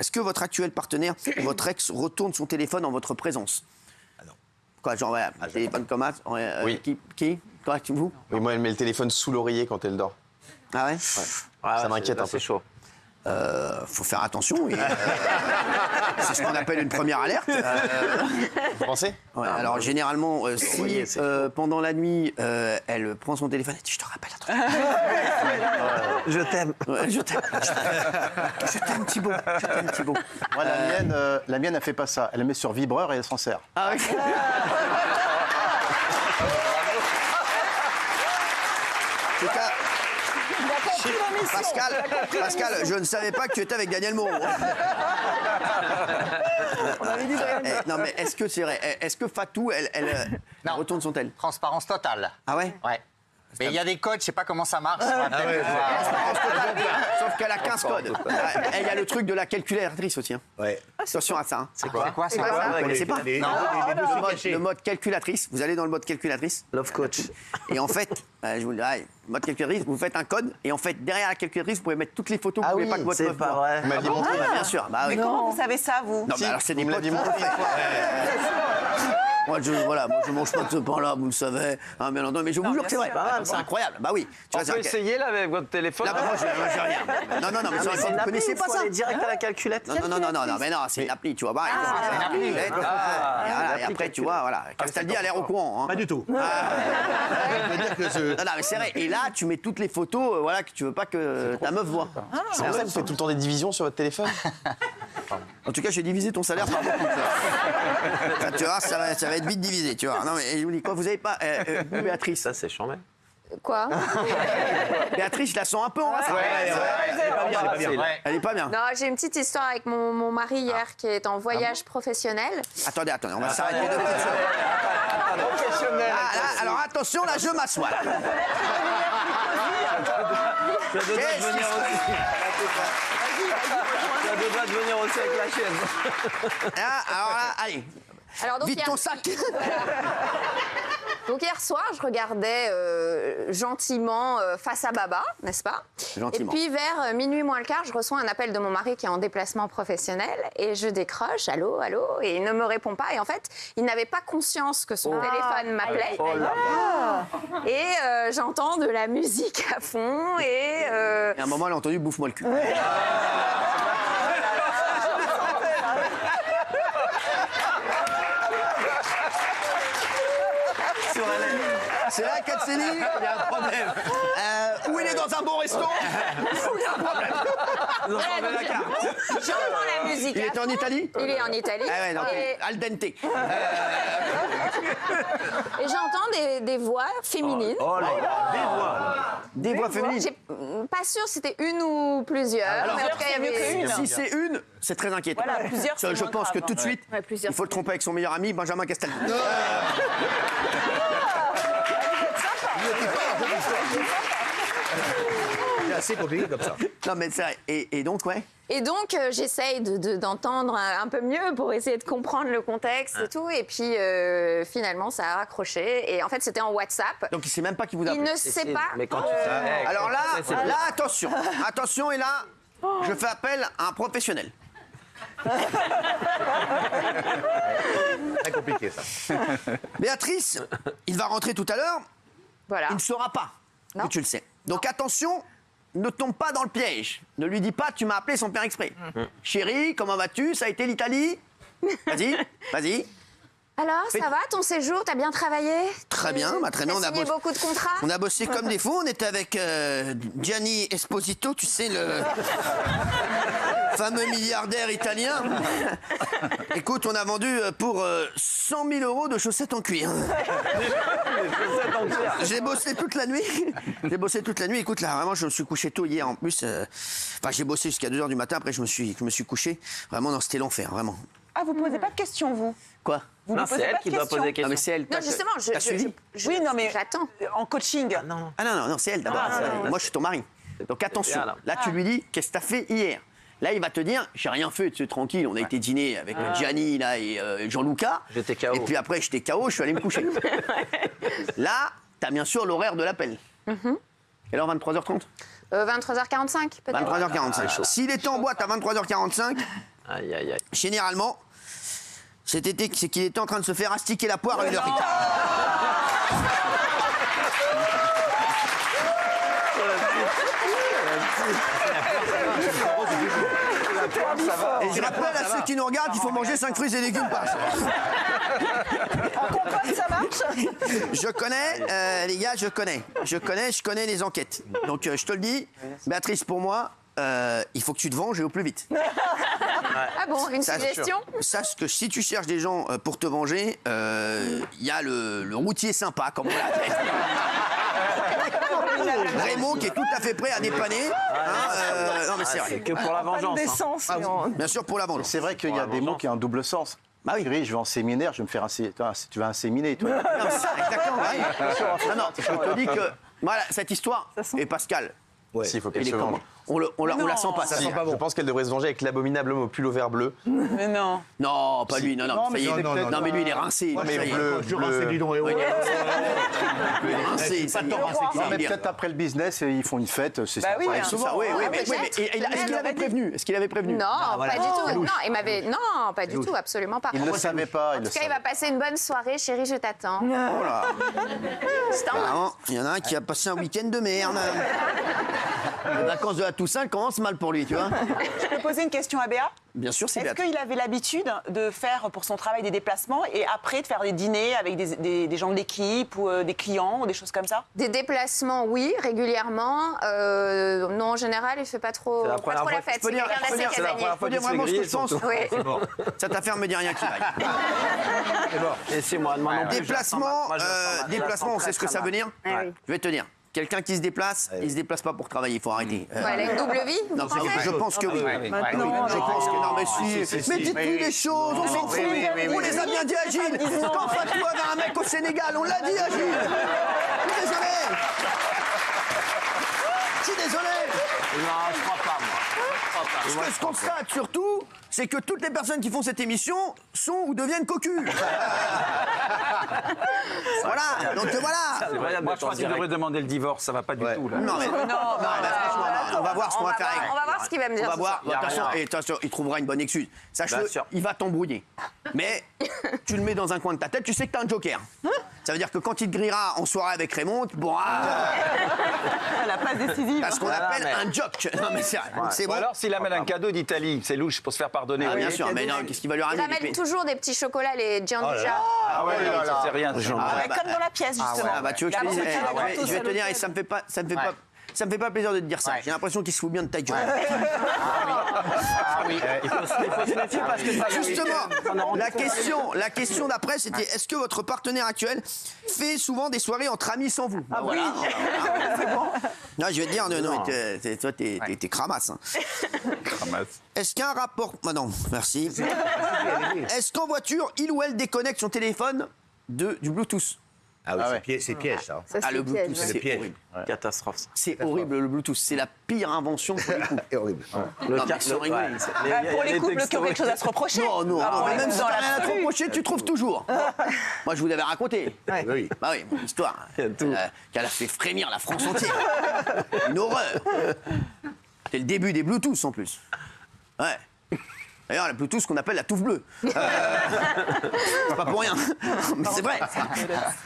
Est-ce que votre actuel partenaire, votre ex, retourne son téléphone en votre présence? non. Quoi, genre, ouais, téléphone comme ça, Oui. Qui Toi, vous? Oui, moi, elle met le téléphone sous l'oreiller quand elle dort. Ah ouais, Ça m'inquiète un peu. C'est chaud. faut faire attention. C'est ce qu'on appelle une première alerte. Vous pensez? Ouais, alors généralement, si voyez, c'est pendant la nuit, elle prend son téléphone et dit « Je te rappelle un truc. Je t'aime. Ouais, je t'aime. Je t'aime, Thibaut. Je t'aime, Thibaut. » Moi, la mienne, elle fait pas ça. Elle la met sur vibreur et elle s'en sert. Ah, ok. En tout cas, Pascal, je ne savais pas que tu étais avec Daniel Moreau. Non, mais est-ce que c'est vrai? Est-ce que Fatou, elle Non. retourne son tel? Transparence totale. Ah ouais? Ouais. Mais il y a des codes, je sais pas comment ça marche. Sauf qu'elle a 15 codes. Et il y a le truc de la calculatrice aussi. Hein. Ouais. Attention à ça. Hein. C'est quoi Vous ne connaissez pas? Le Le mode calculatrice. Vous allez dans le mode calculatrice. Love coach. Et en fait, je vous le dirai, mode calculatrice, vous faites un code. Et en fait, derrière la calculatrice, vous pouvez mettre toutes les photos. Vous Ah pouvez oui, pas que votre c'est meuf pas voit. vrai. Vous m'aviez montré. Bien sûr. Bah, oui. Comment vous savez ça, vous? Non, mais alors c'est des Vous me potes. l'aviez montré une fois. Moi, je mange pas de ce pain-là, vous le savez, hein, bien entendu. Mais je vous jure que c'est vrai. C'est incroyable. Bah oui. Tu On vois, peut c'est essayer là avec votre téléphone. Là, bah, moi, j'ai rien. Non, mais c'est vrai, vous ne connaissez pas ça. Aller direct à la calculette. Non, mais non, c'est une appli, tu vois. Bah, c'est une appli. Et après, tu vois, voilà. Castaldi a l'air au courant. Hein. Pas du tout. Non, mais c'est vrai. Et là, tu mets toutes les photos, voilà, que tu veux pas que ta meuf voit. C'est pour ça que vous faites tout le temps des divisions sur votre téléphone? En tout cas, j'ai divisé ton salaire par beaucoup. Ça, tu vois, ça va être vite divisé, tu vois. Non, mais je vous dis quoi, vous avez pas vous, Béatrice. Ça, c'est chambé. Quoi? Béatrice, je la sens un peu en rafale. Elle est pas bien. Non, j'ai une petite histoire avec mon mari hier qui est en voyage professionnel. Attendez, on va s'arrêter 2 petites secondes. Professionnel. Alors attention, là, je m'assois. Tu as deux doigts de venir aussi. Tu as deux doigts de venir aussi avec la chaîne. Alors là, allez, Alors donc, vite ton sac. Donc hier soir, je regardais gentiment Face à Baba, n'est-ce pas? Gentiment. Et puis vers minuit moins le quart, je reçois un appel de mon mari qui est en déplacement professionnel et je décroche, allô, et il ne me répond pas. Et en fait, il n'avait pas conscience que son téléphone m'appelait. Et j'entends de la musique à fond et... Et à un moment, elle a entendu bouffe-moi le cul. C'est là qu'elle s'est dit, il y a un problème. Ou il est dans un bon resto, ou il y a un problème. J'entends la musique. Il était en Italie? Il est en Italie. Ah ouais, donc, Et, al dente. et j'entends des voix féminines. Oh là là, Des voix féminines. J'ai pas sûr si c'était une ou plusieurs. Alors, mais en tout cas, il y avait si c'est une, c'est très inquiétant. Voilà, plusieurs, c'est Je moins pense que grave, tout de suite, Ouais, plusieurs. il faut le tromper avec son meilleur ami, Benjamin Castaldi. C'est assez compliqué comme ça. Non, mais c'est vrai. Et donc, ouais. Et donc, j'essaye d'entendre un peu mieux pour essayer de comprendre le contexte et tout. Et puis, finalement, ça a raccroché. Et en fait, c'était en WhatsApp. Donc, il sait même pas qui vous a Il appelé. ne sait pas. Mais quand tu Alors là, attention. Attention, et là, je fais appel à un professionnel. Très compliqué ça. Béatrice, il va rentrer tout à l'heure. Voilà. Il ne saura pas Non. que tu le sais. Donc attention, ne tombe pas dans le piège. Ne lui dis pas, tu m'as appelé sans faire exprès. Chérie, comment vas-tu? Ça a été l'Italie? Vas-y. Alors, ça va, ton séjour? T'as bien travaillé? Très bien, très bien. T'as signé beaucoup de contrats? On a bossé comme des fous. On était avec Gianni Esposito, tu sais, le fameux milliardaire italien. Écoute, on a vendu pour 100 000 euros de chaussettes en cuir. J'ai bossé toute la nuit. Écoute, là, vraiment, je me suis couché tôt hier en plus. Enfin, j'ai bossé jusqu'à 2h du matin. Après, je me suis couché. Vraiment, non, c'était l'enfer, vraiment. Ah, vous posez pas de questions, vous? Quoi? Vous Non, ne c'est posez elle pas de qui doit questions. poser des Non, mais questions. c'est elle. Non, justement, T'as suivi? Oui, non, mais J'attends. en coaching. Non. Ah non, c'est elle d'abord. Moi, je suis ton mari. Donc attention, bien, là, tu lui dis, qu'est-ce que t'as fait hier? Là, il va te dire, j'ai rien fait, tu es tranquille, on a été dîner avec Gianni là, et Jean-Luca. J'étais KO. Et puis après, j'étais KO, je suis allé me coucher. Là, t'as bien sûr l'horaire de l'appel. Quelle heure, 23h30? 23h45 peut-être. 23h45. S'il était en boîte à 23h45, Aïe, aïe, aïe. généralement, c'est qu'il était en train de se faire astiquer la poire à 1h15. Et je rappelle à ceux qui nous regardent qu'il faut manger 5 fruits et légumes par jour. En compote, ça marche? Je connais, les gars, je connais les enquêtes. Donc je te le dis, Béatrice, pour moi, il faut que tu te venges et au plus vite. Ah bon, une Sache- suggestion? Sache que si tu cherches des gens pour te venger, il y a le routier sympa, comme on l'appelle. Raymond qui est tout à fait prêt à dépanner. Non mais c'est C'est vrai. que pour la Pas de vengeance. hein. décence. mais on- Bien sûr pour la vengeance. C'est vrai qu'il y a des mots qui ont un double sens. Bah oui. Chérie, je vais en séminaire, je vais me faire tu vas inséminer, toi. Non, c'est exactement. Non, je te dis que voilà cette histoire et Pascal. Si, il faut qu'elle Il est se quand venge. on la sent pas. Ça Si, sent pas je pense qu'elle devrait se venger avec l'abominable homme au pull au vert bleu. Mais non. Non, pas lui. Non, Non, ça mais y est. non, non, Non, mais lui il est rincé. mais Ça y est. bleu, Il est rincé. Il est rincé. Ça y est. Non, mais C'est-à-dire- peut-être après le business, ils font une fête, c'est Bah ça. oui, ça arrive hein. souvent. Ça, oui, Ah, mais peut-être. est-ce qu'il avait prévenu? Est-ce qu'il avait prévenu? Non, pas du tout. Non, il m'avait. Non, pas du louche. tout, absolument pas. Il ne le savait pas. En tout cas, il va passer une bonne soirée, chérie, je t'attends. Oh là. Je t'embrasse. Ah, il y en a un qui a passé un week-end de merde. Les vacances de la Toussaint commencent mal pour lui, tu vois. Je peux poser une question à Béa? Bien sûr, c'est Est-ce bien. qu'il avait l'habitude de faire pour son travail des déplacements et après de faire des dîners avec des gens de l'équipe ou des clients ou des choses comme ça? Des déplacements, oui, régulièrement. Non, en général, il fait pas trop, C'est la pas première trop la fois- fête. je peux C'est dire- quelqu'un je peux d'assez dire- C'est la casanier. première fois Faut dire qu'il se fait vraiment ce que griller, je pense. surtout. Oui. C'est bon. Cette affaire me dit rien qui vaille. C'est bon. Laissez-moi, moi non plus. Déplacement, Moi, je la sens déplacement, on très, sait ce que très ça veut mal. dire. Ah oui. Je vais te dire. Quelqu'un qui se déplace, il se déplace pas pour travailler, il faut arrêter. Ouais, elle a une double vie, vous Non, pensez? je pense que oui. Maintenant, Je pense que non, mais si. Mais dites-lui les choses, on s'en fout. On les a bien dit, Agile. Quand Fatou avait un mec au Sénégal, on l'a dit, Agile. Je suis désolé. Je suis désolé. Non, je crois pas, moi. Je crois pas. Ce Moi, que je constate surtout, c'est que toutes les personnes qui font cette émission sont ou deviennent cocus. Voilà, donc voilà. C'est vrai, moi, je crois qu'il devrait demander le divorce. Ça va pas du tout, là. Non, mais franchement, non, on va voir ce qu'on va faire avec. On va voir ce qu'il va me dire. On va ce voir. soir. Attention, il trouvera une bonne excuse. Bien Sache-le, sûr. il va t'embrouiller. Mais tu le mets dans un coin de ta tête, tu sais que t'as un joker. Ça veut dire que quand il te grillera en soirée avec Raymond, tu pourras. la passe décisive. T'as ce qu'on Voilà, appelle mais- un joke. Non, mais c'est vrai. Donc c'est Ou bon. alors, s'il amène un cadeau d'Italie, c'est louche pour se faire pardonner. Ah, vous bien voyez. sûr, mais non, qu'est-ce qu'il va lui Il ramener ramène toujours des petits chocolats, les Gianduja. Ah ouais, non, ça, c'est rien. ça. Ah, bah, Comme dans la pièce, justement. Ah bah tu veux que je te La dise, porte, tu la je vais te dire, et ça me fait pas, ça me fait pas plaisir de te dire ça. Ouais. J'ai l'impression qu'il se fout bien de ta gueule. Ah oui. Il faut se méfier parce que ça. Justement, la question d'après, c'était est-ce que votre partenaire actuel fait souvent des soirées entre amis sans vous? Ah oui. Non, je vais te dire, non, toi, t'es cramasse. Hein. Est-ce qu'un rapport... Ah non, merci. Est-ce qu'en voiture, il ou elle déconnecte son téléphone du Bluetooth? Ah oui, c'est piège, ça. Ça, c'est le piège, Bluetooth, ouais. c'est piège. horrible. Catastrophe. ça. C'est horrible, le Bluetooth. C'est la pire invention pour les couples. C'est horrible. Non, mais sans rigoler. Pour les couples qui ont quelque chose à se reprocher. Non, Ah, pour les même couples si dans t'as rien à te l'absolu. reprocher, tu trouves toujours. Moi, je vous l'avais raconté. Oui. Bah oui, mon histoire. Qu'elle a fait frémir la France entière. Une horreur. C'est le début des Bluetooth en plus. Ouais. D'ailleurs, la Bluetooth qu'on appelle la touffe bleue. C'est pas pour rien. Mais c'est vrai.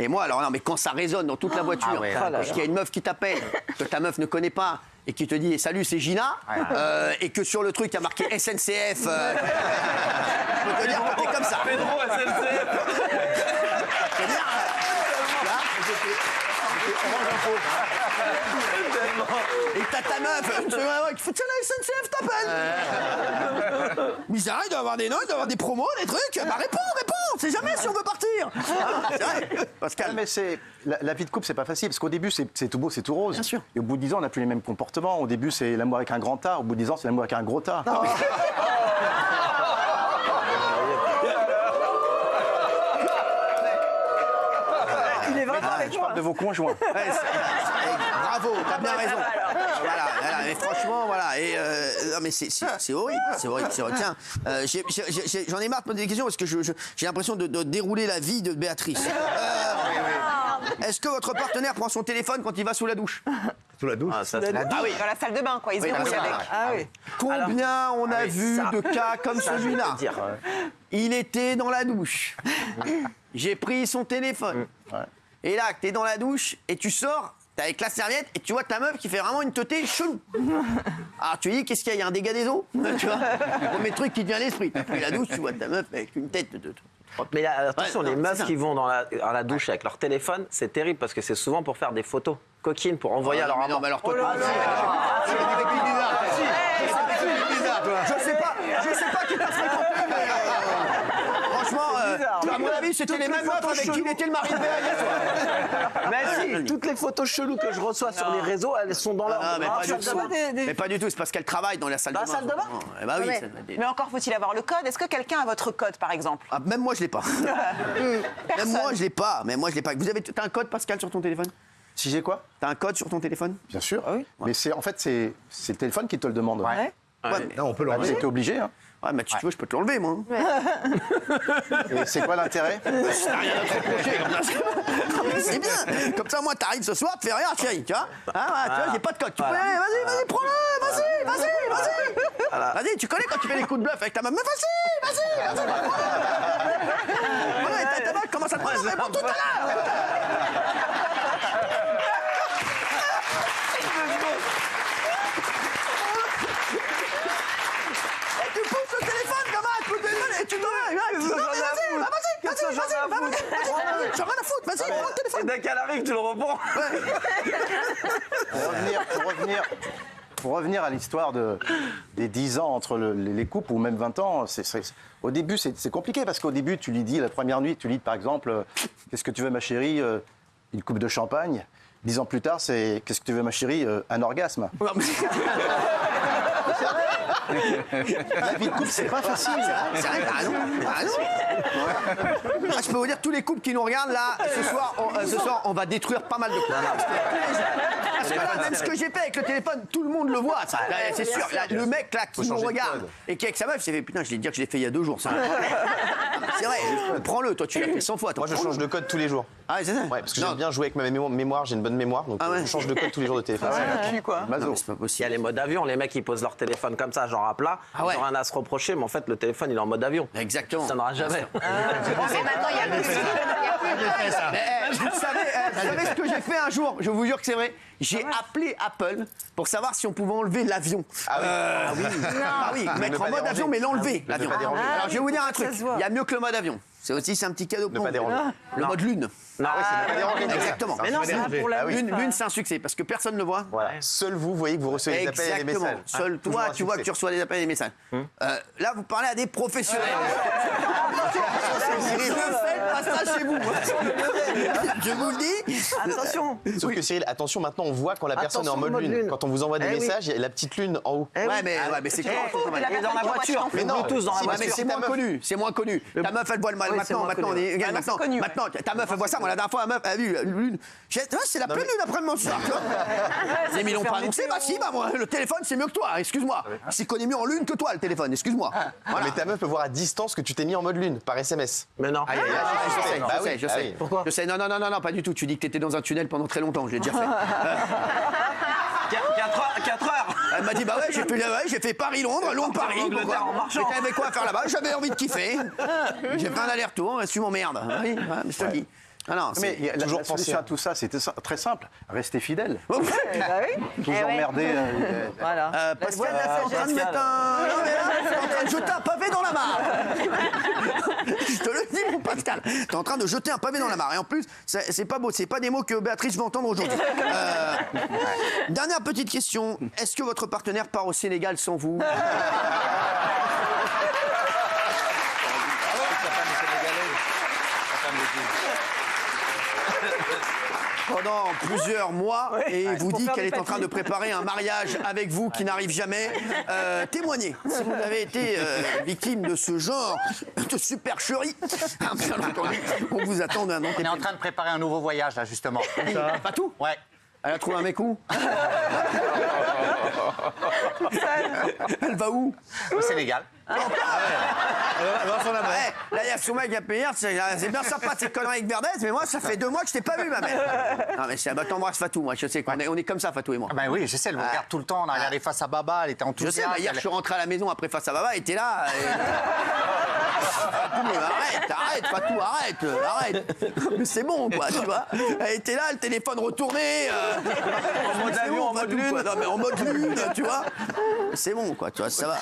Et moi, alors non, mais quand ça résonne dans toute la voiture, Ah ouais. qu'il y a une meuf qui t'appelle, que ta meuf ne connaît pas, et qui te dit salut, c'est Gina, et que sur le truc, il y a marqué SNCF, je peux te dire que t'es comme ça. Pedro, SNCF. Je peux dire, là, et t'as ta meuf, une seconde avant, qui fait tiens, la SNCF t'appelle. Mais arrête d'avoir des notes, d'avoir des promos, des trucs. Bah réponds, on sait jamais si on veut partir. C'est vrai, Pascal. Mais c'est la vie de couple, c'est pas facile parce qu'au début c'est tout beau, c'est tout rose. Bien sûr. Et au bout de 10 ans, on n'a plus les mêmes comportements. Au début, c'est l'amour avec un grand A. Au bout de 10 ans, c'est l'amour avec un gros A. Il est vraiment avec Je moi. parle de vos conjoints. Ouais, bravo, t'as bien raison. Voilà, mais franchement, voilà. Et non, mais c'est horrible, c'est horrible. Tiens, j'en ai marre de poser des questions parce que j'ai l'impression de dérouler la vie de Béatrice. Est-ce que votre partenaire prend son téléphone quand il va sous la douche? Sous la douche. Ah, ça, c'est- Ah oui. Dans la salle de bain, quoi. Ils se Oui, débrouillent dans la avec. salle. Ah oui. Combien on a vu ça- de cas comme ça, je peux celui-là? te dire. Il était dans la douche. J'ai pris son téléphone. Et là, t'es dans la douche et tu sors, t'es avec la serviette et tu vois ta meuf qui fait vraiment une teutée chelou. Alors tu dis, qu'est-ce qu'il y a? Il y a un dégât des eaux? Tu vois? Le premier truc qui te vient à l'esprit. T'as pris la douche, tu vois ta meuf avec une tête de... Mais là, attention, Ouais, les non, c'est meufs ça. qui vont à la douche avec leur téléphone, c'est terrible parce que c'est souvent pour faire des photos coquines pour envoyer à leur mais non, amant. mais alors toi, toi aussi, c'est des copines bizarres, toi. C'est des copines bizarres, toi. Je sais pas qui t'a fréquenté, mais franchement, à mon avis, c'était les mêmes meufs avec qui il était le mari de Béa hier soir. Mais si, toutes les photos cheloues que je reçois sur les réseaux, elles sont dans leur. Ah, mais pas du ça tout. doit- Mais pas du tout, c'est parce qu'elle travaille dans la salle de bain. Dans la salle de bain? Eh bah oui, Ouais. ça doit être- Mais encore faut-il avoir le code. Est-ce que quelqu'un a votre code, par exemple? Ah, même moi, je l'ai pas. Même moi, je l'ai pas. Mais moi, je l'ai pas. T'as un code, Pascal, sur ton téléphone? Si j'ai quoi? T'as un code sur ton téléphone? Bien sûr. Mais c'est en fait, c'est le téléphone qui te le demande. Ouais, Non, on peut Bah, l'enlever. t'es obligé. Hein. ouais, mais si tu veux, je peux te l'enlever, moi. Et c'est quoi l'intérêt? T'as rien à te reprocher, comme ça. C'est bien. Comme ça, moi, t'arrives ce soir, tu fais rien, chérie, tu vois? Hein, voilà, tu vois, j'ai pas de code. Tu peux aller, vas-y, prends-le, vas-y. Vas-y, tu connais quand tu fais les coups de bluff avec ta meuf? Mais vas-y. Voilà, et ta meuf commence à te prendre, mais bon, tout à l'heure. Et tu pousses le téléphone comme un coup de téléphone et tu donnes. Vas-y. J'en ai rien à foutre, vas-y, prends le téléphone. Et dès qu'elle arrive, tu le reprends. Pour revenir à l'histoire des 10 ans entre les couples ou même 20 ans, au début c'est compliqué parce qu'au début tu lui dis, la première nuit, tu lui dis par exemple qu'est-ce que tu veux ma chérie, une coupe de champagne. 10 ans plus tard, c'est qu'est-ce que tu veux ma chérie, un orgasme. La vie de couple, c'est pas facile. C'est vrai, t'as raison. Ah, je peux vous dire, tous les couples qui nous regardent là, ce soir, on va détruire pas mal de couples. Parce que là, même ce que j'ai fait avec le téléphone, tout le monde le voit. Ça. Là, c'est sûr. Là, le mec là qui nous regarde et qui est avec sa meuf, il s'est fait putain, je vais dire que je l'ai fait il y a 2 jours. Ça. C'est vrai. Prends-le, toi, tu l'as fait 100 fois. Moi, je change de code tous les jours. Ah, c'est ça. Ouais, parce que Non. j'aime bien jouer avec ma mémoire, j'ai une bonne mémoire, donc Ah ouais. je change de code tous les jours de téléphone. Quoi. Non, mais c'est pas Il y possible. a les modes avion, les mecs ils posent leur téléphone comme ça, genre à plat, Ah ouais. ils ont rien à se reprocher, mais en fait le téléphone il est en mode avion. Exactement. Ça n'aura jamais. Mais maintenant, il y a plus de... Mais, vous savez ce que j'ai fait un jour? Je vous jure que c'est vrai. J'ai appelé Apple pour savoir si on pouvait enlever l'avion. Ah oui, mettre en mode avion, mais l'enlever, l'avion. pas déranger. Alors je vais vous dire un truc. Il y a mieux que le mode avion. C'est un petit cadeau pour pas vous. déranger. Le mode lune. Non, Exactement. Mais non, c'est pour la Lune, c'est un succès parce que personne ne le voit. Voilà. Seul vous voyez que vous recevez des appels et des Exactement. messages. Seul Toujours toi, un tu vois que succès. tu reçois des appels et des messages. Là, vous parlez à des professionnels. Et ne faites pas ça chez vous. Je vous le dis. attention. Sauf que Cyril, attention, maintenant on voit quand la personne est en Attention, mode lune. Quand on vous envoie des Eh oui. messages, il y a la petite lune en haut. Ouais, mais c'est clair. Et dans la voiture, Mais non, tous dans la si, Ouais, mais voiture. c'est moins connu, c'est moins connu. Ta meuf, elle voit le mal. Oui, c'est Maintenant, moins maintenant, connu. regarde, Maintenant, c'est connu, maintenant, ta meuf, elle voit ça. Moi, la dernière fois, la meuf, elle a vu lune. C'est la pleine lune après-demain ce soir. tu vois. Mais ils l'ont pas annoncé. Bah si, bah moi, le téléphone, c'est mieux que toi. Excuse-moi. Il s'y connaît mieux en lune que toi, le téléphone. Excuse-moi. Mais ta meuf peut voir à distance que tu t'es mis en mode lune par SMS. Mais non. Je sais, Bah oui, je ah sais. oui. Pourquoi Je sais, non, pas du tout. Tu dis que t'étais dans un tunnel pendant très longtemps, je l'ai déjà fait. 4 heures. Elle m'a dit, bah ouais, j'ai fait Paris-Londres, Londres-Paris. Angleterre en marchant. J'étais avec quoi à faire là-bas, j'avais envie de kiffer. J'ai fait un aller-retour, tu m'emmerdes. Oui, ouais, je te le dis. Ah non, Mais c'est... la toujours solution penser. à tout ça, c'était très simple. Rester fidèle. Vous Eh ouais. emmerder. Voilà. Pascal, là, c'est en train de mettre un... Non, mais là, t'es en train de jeter un pavé dans la mare. Je te le dis, mon Pascal. T'es en train de jeter un pavé dans la mare. Et en plus, c'est pas beau. C'est pas des mots que Béatrice veut entendre aujourd'hui. Dernière petite question. Est-ce que votre partenaire part au Sénégal sans vous? Pendant plusieurs mois et vous dit qu'elle est en train de préparer un mariage avec vous qui n'arrive jamais. Témoignez si vous avez été victime de ce genre de supercherie. Bien entendu, on vous attend d'un an. On est en train de préparer un nouveau voyage, là, justement. Pas tout. Ouais. Elle a trouvé un mec où? Elle va où? Au Sénégal. Ouais, là, il y y a son mec qui a payé, c'est bien sympa cette connerie avec Verdez, mais moi, ça fait 2 mois que je t'ai pas vu, ma mère. Non, mais bah, t'embrasses Fatou, moi, je sais qu'on est, on est comme ça, Fatou et moi. Ah ben oui, je sais, elle me regarde tout le temps. On a regardé Face à Baba, elle était Je enthousiaste. sais, bah, hier, je suis rentré à la maison après Face à Baba, elle était là. Arrête, Fatou, arrête. Mais c'est bon, quoi, tu vois. Elle était là, le téléphone retourné. En mode avion, en mode lune. Non, mais en mode lune, tu vois. C'est bon, quoi, tu vois, ça va.